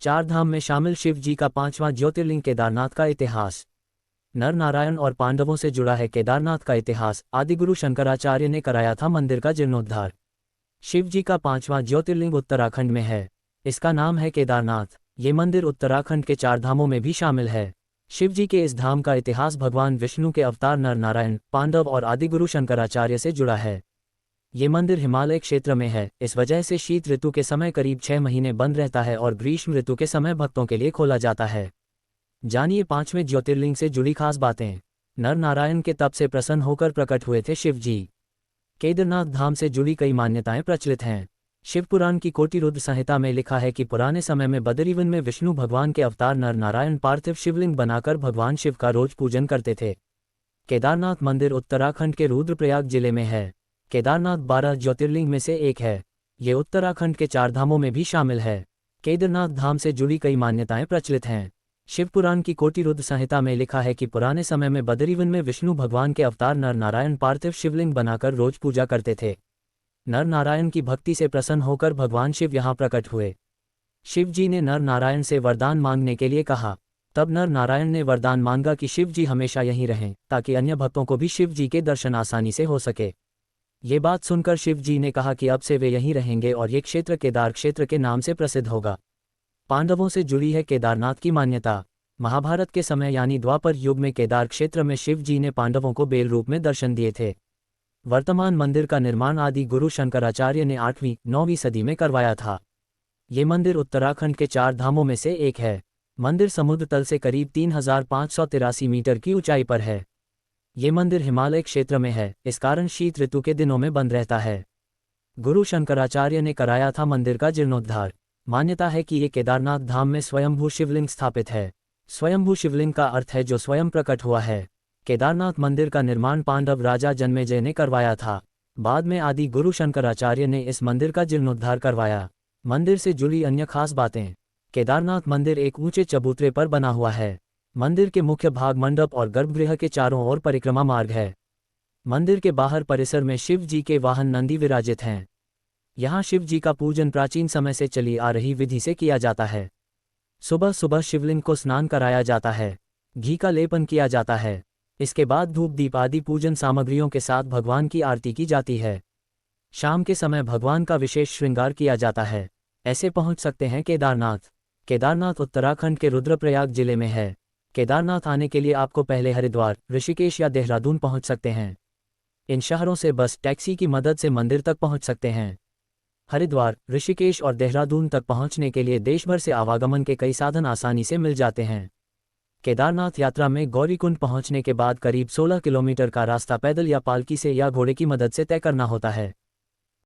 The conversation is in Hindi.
चार धाम में शामिल शिव जी का पांचवां ज्योतिर्लिंग केदारनाथ का इतिहास। नर नारायण और पांडवों से जुड़ा है केदारनाथ का इतिहास। आदिगुरु शंकराचार्य ने कराया था मंदिर का जीर्णोद्धार। शिव जी का पांचवां ज्योतिर्लिंग उत्तराखंड में है। इसका नाम है केदारनाथ। ये मंदिर उत्तराखंड के चार धामों में भी शामिल है। शिव जी के इस धाम का इतिहास भगवान विष्णु के अवतार नर नारायण, पांडव और आदिगुरु शंकराचार्य से जुड़ा है। ये मंदिर हिमालय क्षेत्र में है, इस वजह से शीत ऋतु के समय करीब 6 महीने बंद रहता है और ग्रीष्म ऋतु के समय भक्तों के लिए खोला जाता है। जानिए पांचवें ज्योतिर्लिंग से जुड़ी खास बातें। नर नारायण के तप से प्रसन्न होकर प्रकट हुए थे शिव जी। केदारनाथ धाम से जुड़ी कई मान्यताएं प्रचलित हैं। शिवपुराण की कोटिरुद्र संहिता में लिखा है कि पुराने समय में बदरीवन में विष्णु भगवान के अवतार नर नारायण पार्थिव शिवलिंग बनाकर भगवान शिव का रोज पूजन करते थे। केदारनाथ मंदिर उत्तराखंड के रुद्रप्रयाग जिले में है। केदारनाथ 12 ज्योतिर्लिंग में से एक है। ये उत्तराखंड के चार धामों में भी शामिल है। केदारनाथ धाम से जुड़ी कई मान्यताएं प्रचलित हैं। शिवपुराण की कोटिरुद्र संहिता में लिखा है कि पुराने समय में बदरीवन में विष्णु भगवान के अवतार नर नारायण पार्थिव शिवलिंग बनाकर रोज पूजा करते थे। नर नारायण की भक्ति से प्रसन्न होकर भगवान शिव यहाँ प्रकट हुए। शिव जी ने नर नारायण से वरदान मांगने के लिए कहा। तब नर नारायण ने वरदान मांगा कि शिव जी हमेशा यहीं रहें, ताकि अन्य भक्तों को भी शिव जी के दर्शन आसानी से हो सके। ये बात सुनकर शिव जी ने कहा कि अब से वे यहीं रहेंगे और ये क्षेत्र केदार क्षेत्र के नाम से प्रसिद्ध होगा। पांडवों से जुड़ी है केदारनाथ की मान्यता। महाभारत के समय यानी द्वापर युग में केदार क्षेत्र में शिव जी ने पांडवों को बेल रूप में दर्शन दिए थे। वर्तमान मंदिर का निर्माण आदि गुरु शंकराचार्य ने 8वीं-9वीं सदी में करवाया था। ये मंदिर उत्तराखंड के चार धामों में से एक है। मंदिर समुद्र तल से करीब 3583 मीटर की ऊंचाई पर है। ये मंदिर हिमालय क्षेत्र में है, इस कारण शीत ऋतु के दिनों में बंद रहता है। गुरु शंकराचार्य ने कराया था मंदिर का जीर्णोद्धार। मान्यता है कि ये केदारनाथ धाम में स्वयंभू शिवलिंग स्थापित है। स्वयंभू शिवलिंग का अर्थ है जो स्वयं प्रकट हुआ है। केदारनाथ मंदिर का निर्माण पांडव राजा जन्मेजय ने करवाया था। बाद में आदि गुरु शंकराचार्य ने इस मंदिर का जीर्णोद्धार करवाया। मंदिर से जुड़ी अन्य खास बातें। केदारनाथ मंदिर एक ऊंचे चबूतरे पर बना हुआ है। मंदिर के मुख्य भाग मंडप और गर्भगृह के चारों ओर परिक्रमा मार्ग है। मंदिर के बाहर परिसर में शिव जी के वाहन नंदी विराजित हैं। यहाँ शिव जी का पूजन प्राचीन समय से चली आ रही विधि से किया जाता है। सुबह सुबह शिवलिंग को स्नान कराया जाता है, घी का लेपन किया जाता है। इसके बाद धूप दीप आदि पूजन सामग्रियों के साथ भगवान की आरती की जाती है। शाम के समय भगवान का विशेष श्रृंगार किया जाता है। ऐसे पहुंच सकते हैं केदारनाथ। केदारनाथ उत्तराखंड के रुद्रप्रयाग जिले में है। केदारनाथ आने के लिए आपको पहले हरिद्वार, ऋषिकेश या देहरादून पहुंच सकते हैं। इन शहरों से बस टैक्सी की मदद से मंदिर तक पहुंच सकते हैं। हरिद्वार, ऋषिकेश और देहरादून तक पहुंचने के लिए देश भर से आवागमन के कई साधन आसानी से मिल जाते हैं। केदारनाथ यात्रा में गौरीकुंड पहुंचने के बाद करीब 16 किलोमीटर का रास्ता पैदल या पालकी से या घोड़े की मदद से तय करना होता है।